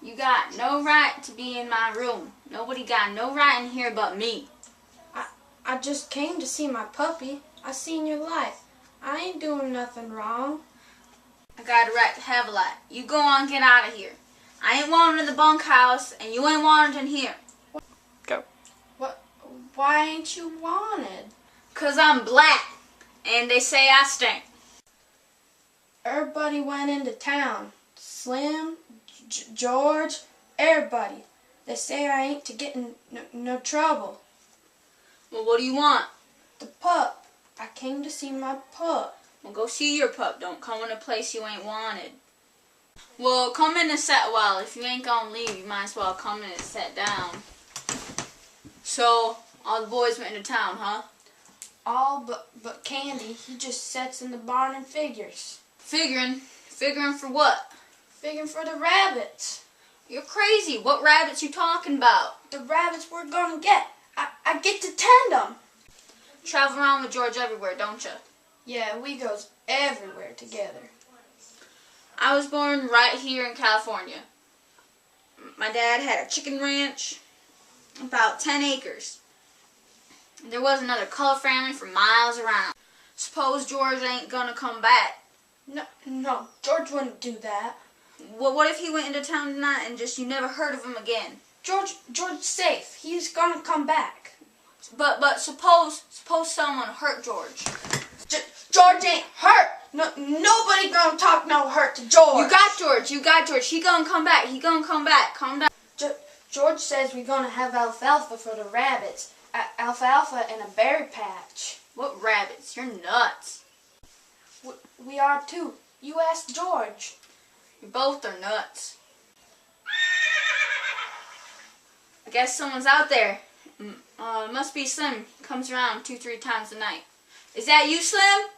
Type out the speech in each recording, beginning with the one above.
You got no right to be in my room. Nobody got no right in here but me. I just came to see my puppy. I seen your light. I ain't doing nothing wrong. I got a right to have a light. You go on, get out of here. I ain't wanted in the bunkhouse, and you ain't wanted in here. Go. What? Why ain't you wanted? 'Cause I'm black, and they say I stink. Everybody went into town. Slim, George, everybody. They say I ain't to get in no trouble. Well, what do you want? The pup. I came to see my pup. Well, go see your pup. Don't come in a place you ain't wanted. Well, come in and sit a while. If you ain't gonna leave, you might as well come in and sit down. So, all the boys went into town, huh? All but Candy. He just sits in the barn and figures. Figuring for what? Figuring for the rabbits. You're crazy. What rabbits you talking about? The rabbits we're gonna get. I get to tend them. Travel around with George everywhere, don't you? Yeah, we goes everywhere together. I was born right here in California. My dad had a chicken ranch, about 10 acres. There was another color family for miles around. Suppose George ain't gonna come back. No, George wouldn't do that. Well, what if he went into town tonight and just you never heard of him again? George's safe. He's gonna come back. But suppose someone hurt George. George ain't hurt. Nobody gonna talk no hurt to George. You got George. He gonna come back. Calm down. George says we're gonna have alfalfa for the rabbits. Alfalfa and a berry patch. What rabbits? You're nuts. We are too. You ask George. You both are nuts. I guess someone's out there. It must be Slim. He comes around 2-3 times a night. Is that you, Slim?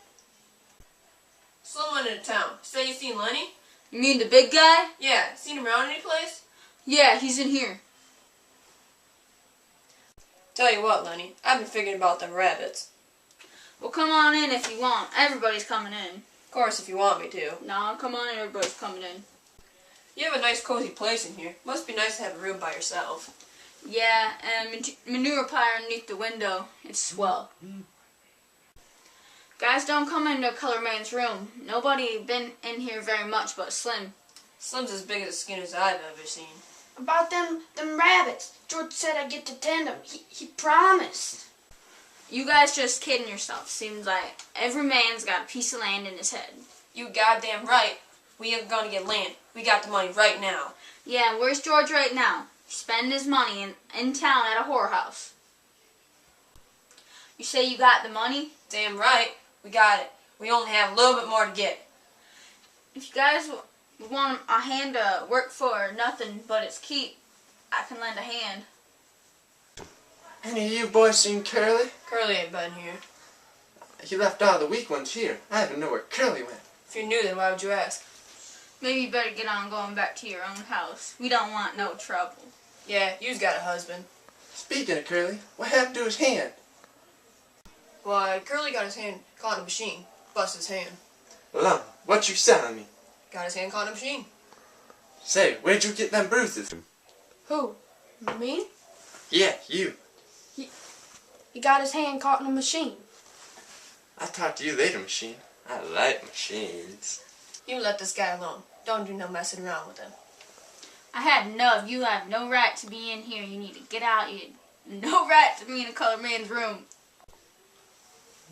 Slim went into town. Say you seen Lenny? You mean the big guy? Yeah. Seen him around any place? Yeah, he's in here. Tell you what, Lenny. I've been figuring about them rabbits. Well, come on in if you want. Everybody's coming in. Of course, if you want me to. No, come on in. Everybody's coming in. You have a nice cozy place in here. Must be nice to have a room by yourself. Yeah, and manure pile underneath the window. It's swell. Guys, don't come into Color Man's room. Nobody been in here very much but Slim. Slim's as big as a skin as I've ever seen. About them rabbits. George said I get to tend them. He promised. You guys just kidding yourself. Seems like every man's got a piece of land in his head. You goddamn right. We ain't gonna get land. We got the money right now. Yeah, and where's George right now? He's spending his money in town at a whorehouse. You say you got the money? Damn right. We got it. We only have a little bit more to get. If you guys want a hand to work for nothing but its keep, I can lend a hand. Any of you boys seen Curly? Curly ain't been here. He left all the weak ones here. I don't know where Curly went. If you knew, then why would you ask? Maybe you better get on going back to your own house. We don't want no trouble. Yeah, you's got a husband. Speaking of Curly, what happened to his hand? Why, Curly got his hand caught in a machine. Busted his hand. Lum, what you selling me? Got his hand caught in a machine. Say, where'd you get them bruises? Who? Me? Yeah, you. He got his hand caught in a machine. I'll talk to you later, machine. I like machines. You let this guy alone. Don't do no messing around with him. I had enough. You have no right to be in here. You need to get out. You have no right to be in a Color Man's room.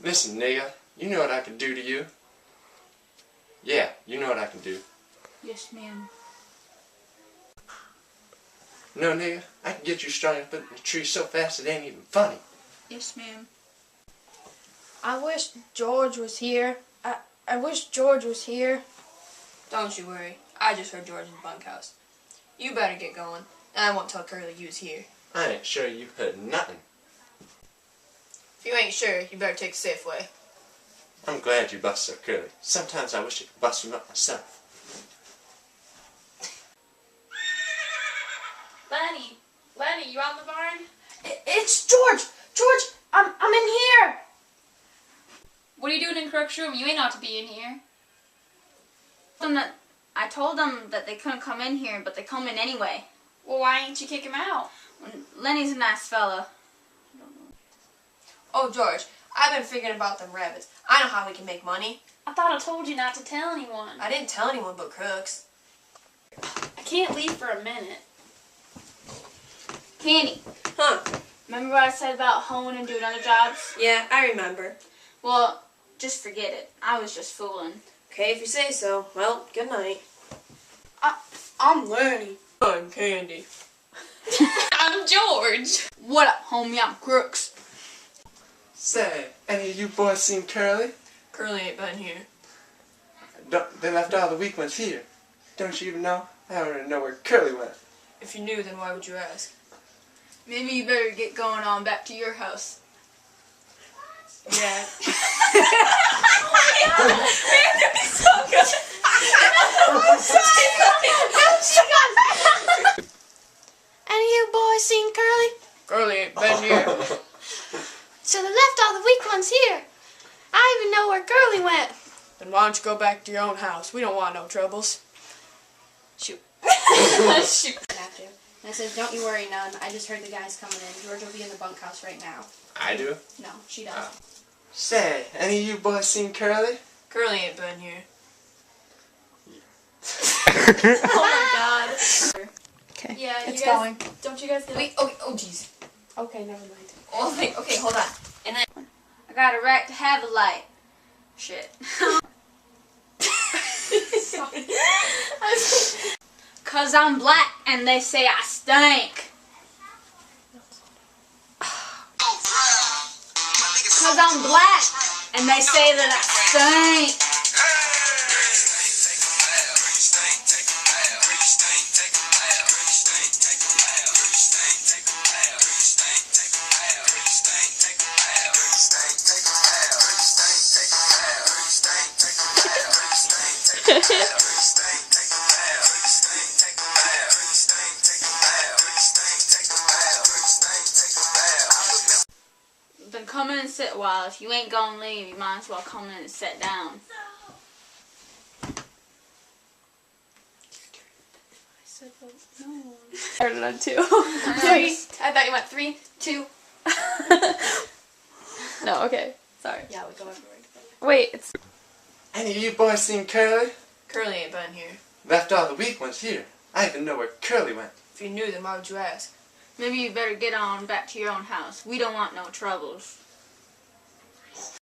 Listen, nigga, you know what I can do to you. Yeah, you know what I can do. Yes, ma'am. No, nigga, I can get you strung up in the tree so fast it ain't even funny. Yes, ma'am. I wish George was here. I wish George was here. Don't you worry. I just heard George in the bunkhouse. You better get going. I won't tell Curly you was here. I ain't sure you heard nothing. If you ain't sure, you better take the safe way. I'm glad you bust so Curly. Sometimes I wish I could bust him up myself. Lenny, you out in the barn? It's George. George, I'm in here. What are you doing in Crook's room? You ain't ought to be in here. I I told them that they couldn't come in here, but they come in anyway. Well, why ain't you kick him out? Lenny's a nice fella. Oh, George, I've been figuring about them rabbits. I know how we can make money. I thought I told you not to tell anyone. I didn't tell anyone but Crooks. I can't leave for a minute. Candy, Huh? remember what I said about hoeing and doing other jobs? Yeah, I remember. Well, just forget it. I was just fooling. Okay, if you say so. Well, good night. I'm Lenny. I'm Candy. I'm George. What up, homie? I'm Crooks. Say, any of you boys seen Curly? Curly ain't been here. They left all the weak ones here. Don't you even know? I already know where Curly went. If you knew, then why would you ask? Maybe you better get going on back to your house. Yeah. Any of you boys seen Curly? Curly ain't been here. So they left all the weak ones here. I even know where Curly went. Then why don't you go back to your own house? We don't want no troubles. Shoot. Shoot. After. And I said, don't you worry none. I just heard the guys coming in. George will be in the bunkhouse right now. I do. No, she does. Say, any of you boys seen Curly? Curly ain't been here. Oh my god. Okay. Yeah, It's you guys, going. Don't you guys get Wait, okay, oh jeez. Okay, never mind. Oh, wait, okay, hold on. And then I got a right to have a light. Shit. Cause I'm black and they say I stink. Cause I'm black and they say that I stink. Then come in and sit a while. If you ain't gonna leave, you might as well come in and sit down. Started on 2. 3. I thought you went 3, 2. No, okay. Sorry. Yeah, we go everywhere together. Wait, it's Any of you boys seen Curly? Curly ain't been here. Left all the weak ones here. I even know where Curly went. If you knew, then why would you ask? Maybe you better get on back to your own house. We don't want no troubles.